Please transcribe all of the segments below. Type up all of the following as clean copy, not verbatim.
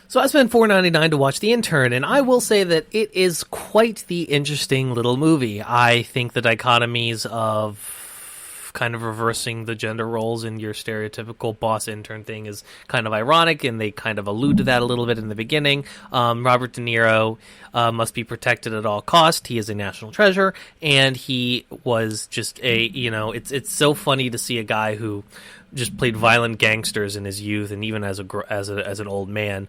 So I spent $4.99 to watch The Intern, and I will say that it is quite the interesting little movie. I think the dichotomies of kind of reversing the gender roles in your stereotypical boss intern thing is kind of ironic, and they kind of allude to that a little bit in the beginning. Robert De Niro must be protected at all costs. He is a national treasure, and he was just it's so funny to see a guy who just played violent gangsters in his youth, and even as an old man,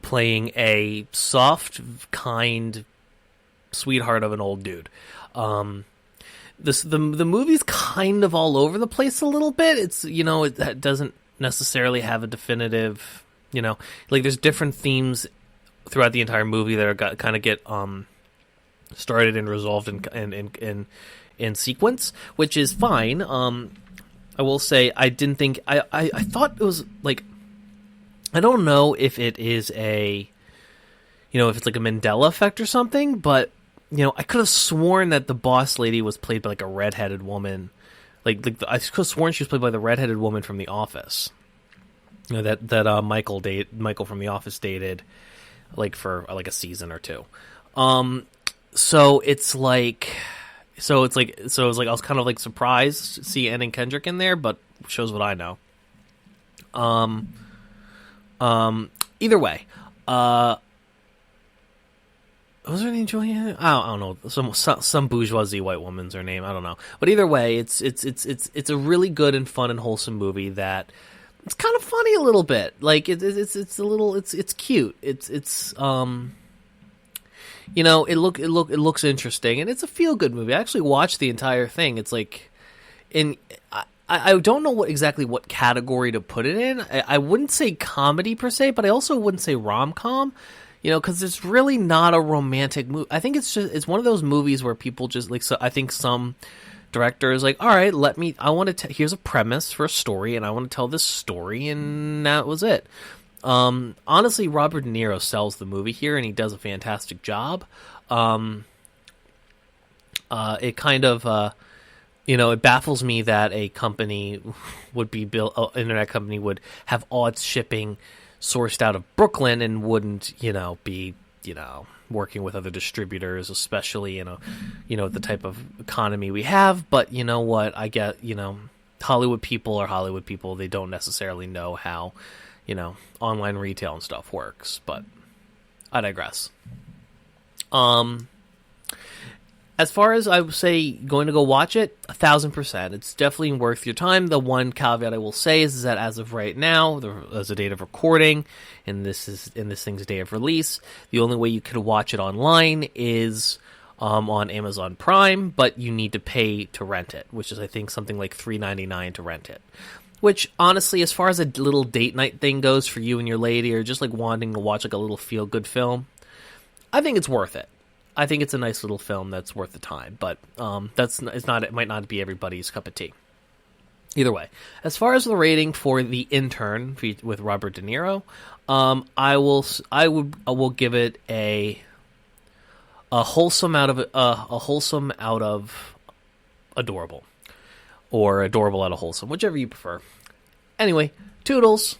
playing a soft, kind sweetheart of an old dude. The movie's kind of all over the place a little bit. It's, it doesn't necessarily have a definitive, there's different themes throughout the entire movie that are kind of get started and resolved in sequence, which is fine. I will say I didn't think I thought it was like, I don't know if it is if it's like a Mandela effect or something, but I could have sworn that the boss lady was played by like a redheaded woman. I could have sworn she was played by the redheaded woman from The Office. That Michael from The Office dated, for a season or two. So it was like I was kind of surprised to see Ann and Kendrick in there, but shows what I know. Either way, was her name Julia? I don't know. Some bourgeoisie white woman's her name. I don't know. But either way, it's a really good and fun and wholesome movie that it's kind of funny a little bit. It's a little it's cute. It looks interesting, and it's a feel good movie. I actually watched the entire thing. It's I don't know exactly what category to put it in. I wouldn't say comedy per se, but I also wouldn't say rom-com. Because it's really not a romantic movie. I think it's one of those movies where people just so I think some director is like, all right, here's a premise for a story, and I want to tell this story, and that was it. Honestly, Robert De Niro sells the movie here, and he does a fantastic job. It kind of, it baffles me that a company would be built, an internet company would have all its shipping sourced out of Brooklyn and wouldn't, be, working with other distributors, especially in the type of economy we have. But you know what? I get, Hollywood people are Hollywood people. They don't necessarily know how, online retail and stuff works. But I digress. As far as I would say going to go watch it, 1,000%. It's definitely worth your time. The one caveat I will say is that as of right now, as a date of recording, and this thing's day of release, the only way you could watch it online is on Amazon Prime, but you need to pay to rent it, which is I think something like $3.99 to rent it. Which honestly, as far as a little date night thing goes for you and your lady, or just wanting to watch a little feel good film, I think it's worth it. I think it's a nice little film that's worth the time, but it might not be everybody's cup of tea. Either way, as far as the rating for The Intern with Robert De Niro, I will give it a wholesome out of adorable, or adorable out of wholesome, whichever you prefer. Anyway, toodles.